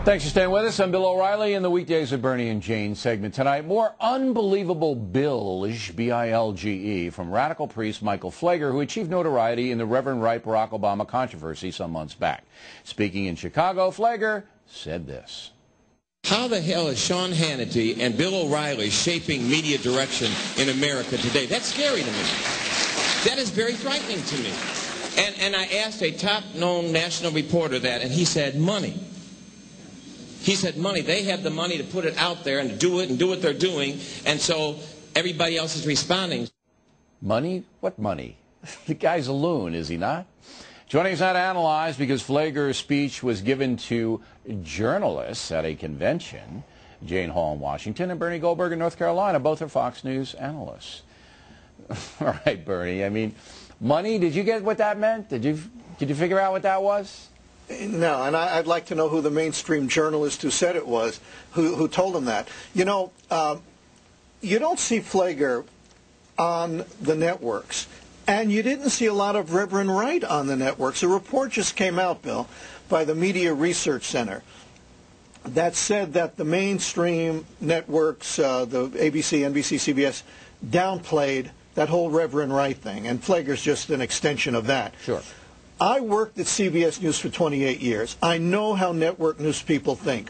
Thanks for staying with us. I'm Bill O'Reilly in the Weekdays with Bernie and Jane segment tonight. More unbelievable bilge, B-I-L-G-E, from radical priest Michael Pfleger, who achieved notoriety in the Reverend Right Barack Obama controversy some months back. Speaking in Chicago, Pfleger said this. How the hell is Sean Hannity and Bill O'Reilly shaping media direction in America today? That's scary to me. That is very frightening to me. And I asked a top-known national reporter that, and he said, money. He said money. They have the money to put it out there and to do it and do what they're doing, and so everybody else is responding. Money? What money? The guy's a loon, is he not? Joining us now to analyze, because Pfleger's speech was given to journalists at a convention, Jane Hall in Washington and Bernie Goldberg in North Carolina. Both are Fox News analysts. All right, Bernie, I mean, money, did you get what that meant? Did you figure out what that was? No, and I'd like to know who the mainstream journalist who said it was, who told him that. You know, you don't see Pfleger on the networks, and you didn't see a lot of Reverend Wright on the networks. A report just came out, Bill, by the Media Research Center that said that the mainstream networks, the ABC, NBC, CBS, downplayed that whole Reverend Wright thing, and Pfleger's just an extension of that. Sure. I worked at CBS News for 28 years. I know how network news people think.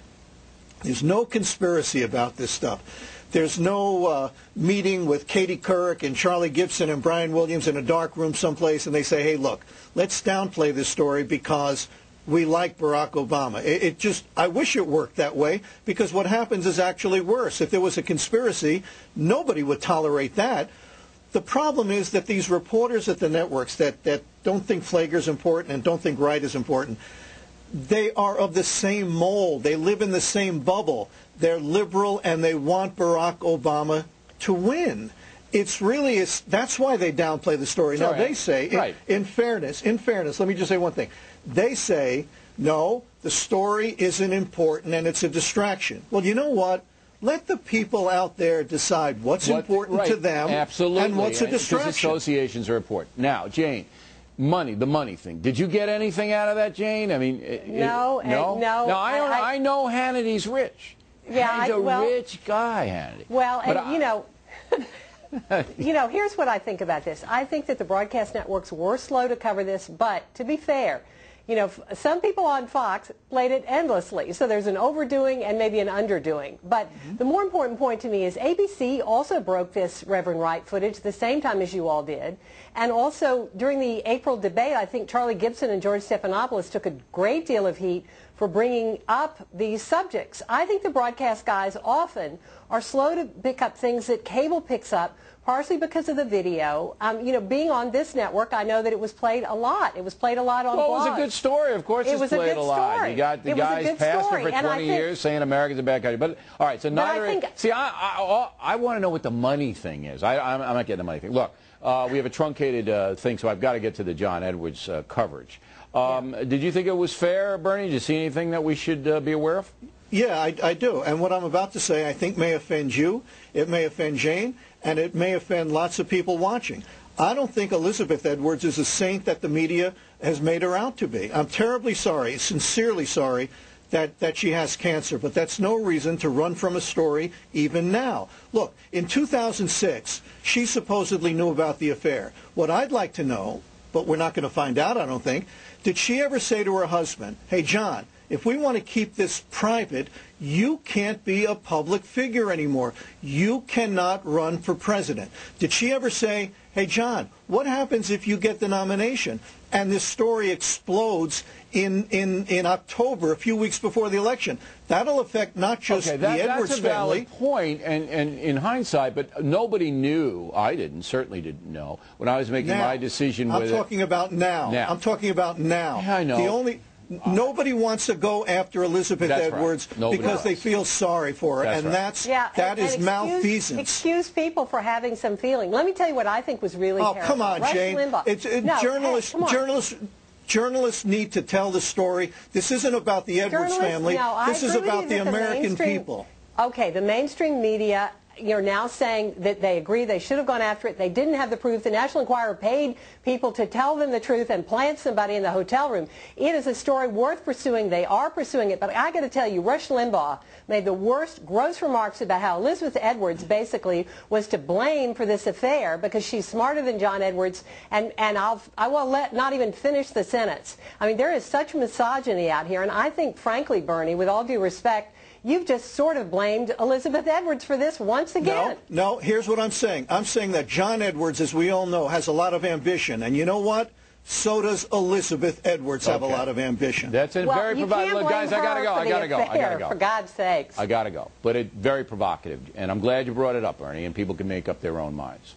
There's no conspiracy about this stuff. There's no meeting with Katie Couric and Charlie Gibson and Brian Williams in a dark room someplace and they say, hey, look, let's downplay this story because we like Barack Obama. I wish it worked that way, because what happens is actually worse. If there was a conspiracy, nobody would tolerate that. The problem is that these reporters at the networks that don't think Pfleger's important and don't think Wright is important, they are of the same mold. They live in the same bubble. They're liberal and they want Barack Obama to win. That's why they downplay the story. Now, they say, in fairness, let me just say one thing. They say, no, the story isn't important and it's a distraction. Well, you know what? Let the people out there decide what's important to them. Absolutely. And what's a distraction. Because associations are important. Now, Jane, money, the money thing. Did you get anything out of that, Jane? I mean, no. I know Hannity's rich. Yeah, he's a rich guy, Hannity. Well, you know, here's what I think about this. I think that the broadcast networks were slow to cover this, but to be fair, you know, some people on Fox played it endlessly, so there's an overdoing and maybe an underdoing. But the more important point to me is ABC also broke this Reverend Wright footage the same time as you all did. And also, during the April debate, I think Charlie Gibson and George Stephanopoulos took a great deal of heat for bringing up these subjects. I think the broadcast guys often are slow to pick up things that cable picks up, partially because of the video. You know, being on this network, I know that it was played a lot. It was played a lot on blogs. Well, it was a good story. Of course, it's played a lot. You got the guys pastor for 20 years saying America's a bad country. But all right, so I want to know what the money thing is. I'm not getting the money thing. Look, we have a truncated thing, so I've got to get to the John Edwards coverage. Did you think it was fair, Bernie? Did you see anything that we should be aware of? Yeah, I do. And what I'm about to say, I think, may offend you, it may offend Jane, and it may offend lots of people watching. I don't think Elizabeth Edwards is a saint that the media has made her out to be. I'm terribly sorry, sincerely sorry, that she has cancer, but that's no reason to run from a story even now. Look, in 2006, she supposedly knew about the affair. What I'd like to know, but we're not going to find out, I don't think, did she ever say to her husband, hey, John, if we want to keep this private, you can't be a public figure anymore. You cannot run for president. Did she ever say, hey, John, what happens if you get the nomination? And this story explodes in October, a few weeks before the election. That'll affect not just the Edwards family. That's a valid point, and in hindsight, but nobody knew, I certainly didn't know, when I was making my decision with it. I'm talking about now. I'm talking about now. Yeah, I know. Nobody wants to go after Elizabeth Edwards because they feel sorry for her, that is malfeasance. Excuse people for having some feeling. Let me tell you what I think was really terrible. Oh, come on, Jane. Journalists need to tell the story. This isn't about the Edwards family. This is about the American people. Okay, the mainstream media you're now saying that they agree they should have gone after it. They didn't have the proof. The National Enquirer paid people to tell them the truth and plant somebody in the hotel room. It is a story worth pursuing. They are pursuing it. But I got to tell you, Rush Limbaugh made the worst gross remarks about how Elizabeth Edwards basically was to blame for this affair because she's smarter than John Edwards. And I will not even finish the sentence. I mean, there is such misogyny out here. And I think, frankly, Bernie, with all due respect, you've just sort of blamed Elizabeth Edwards for this once again. No, here's what I'm saying. I'm saying that John Edwards, as we all know, has a lot of ambition. And you know what? So does Elizabeth Edwards have a lot of ambition. That's very provocative. Look, guys, I gotta go. For God's sakes. I gotta go. But it's very provocative. And I'm glad you brought it up, Ernie, and people can make up their own minds.